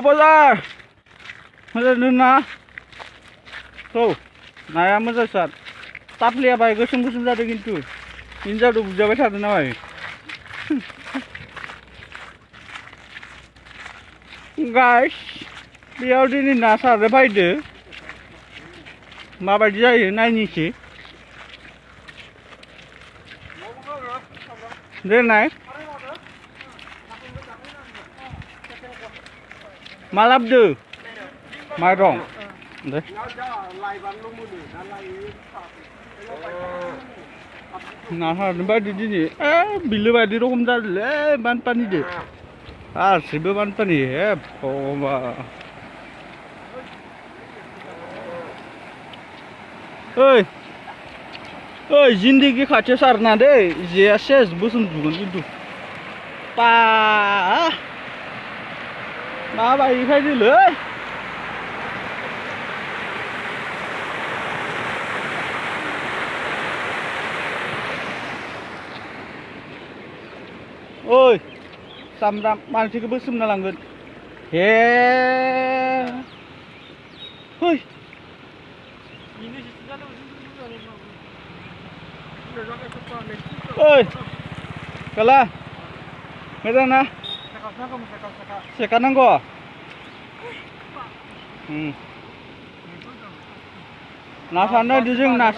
बाजार मोजां ना औ नाया मोजां सार ताफ्लिया बाय गोसोम गोसोम जादों खिन्थु हिनजावजों बुजाबाय थादों ना बाय गाइस बेयाव दिनै ना सारनो फैदो माबायदि जायो नायनोसै देनाय मा लाबोदो माइरं दे ना सारनो बायदि दिनै बिलो बायदि रखम जादोंलै बानपानिदो गासिबो बानपानि हे भगबान ओइ जिन्दगी खाथियाव सारना दे जेया सेस बोसोन जुगोन खिन्थु पा माबायदि फैदोलै ओइ सामब्राम मानसिखौबो सोमना लांगोन हे ओइ ओइ गला मोजां ना सेका नांगौ ना सारनो होदो जों ना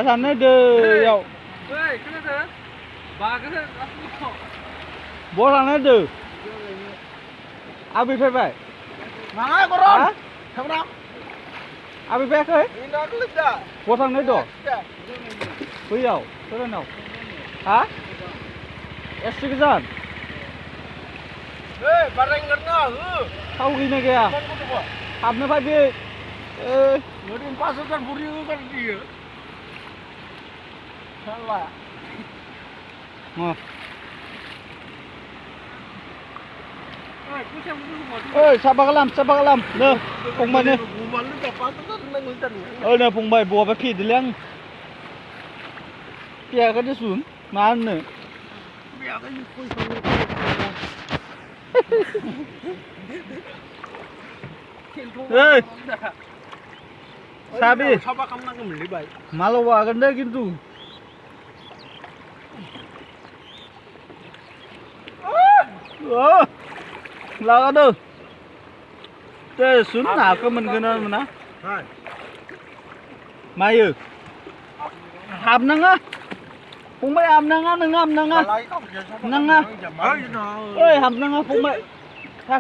सारनो दैयाव बहा लांनो होदो आबै फैबाय आबै फैयाखै बहा थांनो होदो बैयाव सोरनाव हा एसे गोजान थाव गैना गैया हाबनो फैदो ओरैनो 5,000 बुरि होगारदियो साला ओइ साफा खालाम नो फंबाय नो नो फंबाय बहाबा फेदोलै आं फेयाखै देसुन मा होननो ओइ साबि साफा खालामनांगौमोनलै बाय मालाव हागोन दे खिन्थु लागादो दे सुन नाखौ मोनगोन ना मोना मायो हाबनाङा फंबाय हाबनाङा नों हाबनाङा नाङा ओइ हाबनाङा फंबाय था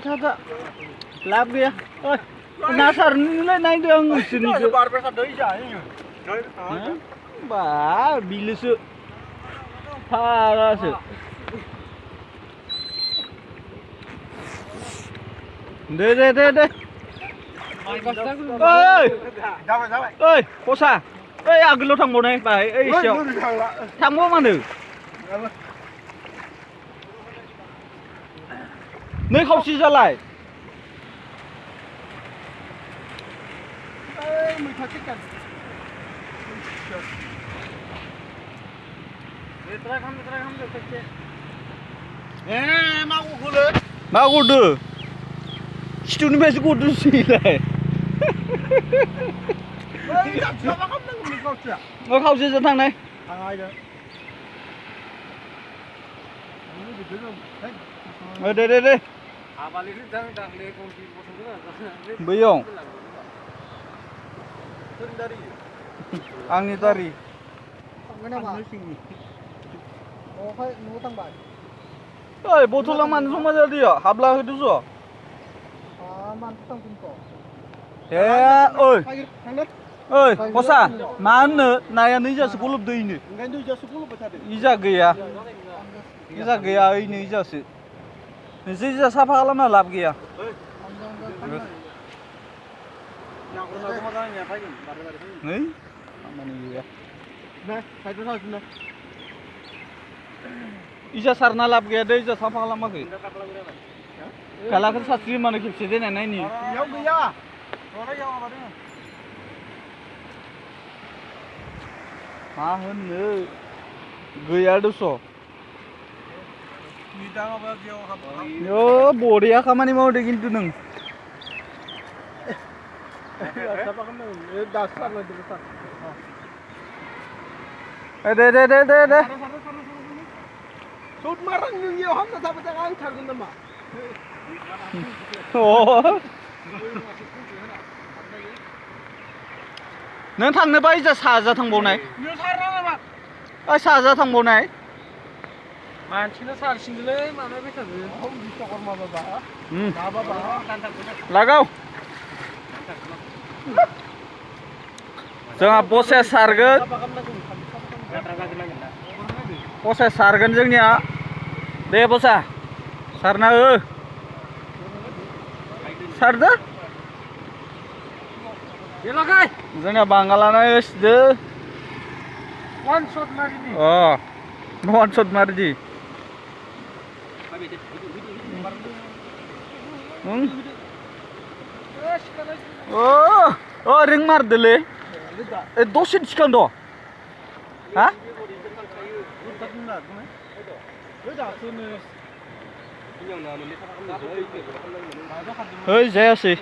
लाब गैया ओइ ना सारनोलाय नायदो आं नोंसोरनिखौ बा बिलोसो फारासो दे ओइ खसा ओइ आगोलाव थांबावनाय बाहाय ओइ एसेयाव थांबाव मानो नै खावसे जालाय मा गदो सिथुनिफ्रायसो गदोसैलाय खावसेजों थांनाय दे बैयाव आंनि दारि ओइ बथला मानो जमा जादों हाबला होदो ज' ओइ खसा मा होननो नाया नैजासो गलबदो इनो इजा गैया ओइनो इजासो नोंसोर इजा साफा खालामना लाब गैया नै खामानि गैया इजा सारना लाब गैया दे इजा साफा खालामाखै गालाखौ सास्रि मानो खेबसे देनाय नायनि मा होननो गैया दस' Yo bodiya खामानि मावदो खिन्थु नों दे Sud marang nungiyo hamna sabat ang targun nama. नों थांनोबा इजा साजा थांबावनाय साजा थांबावनाय मानसिना सारसिंदोलै माना बेसादो हम बिस्ताकर माबाबा माबाबा लागाव जोंहा बसे सारगोन बसे सारगोन जोंनिया दे बसा सारना हो सारदो जोंना बांगालाना होसिदो one shot मारिदि one shot मारिदि रिं मारदोलै दसे थिखांद' हा है जायासै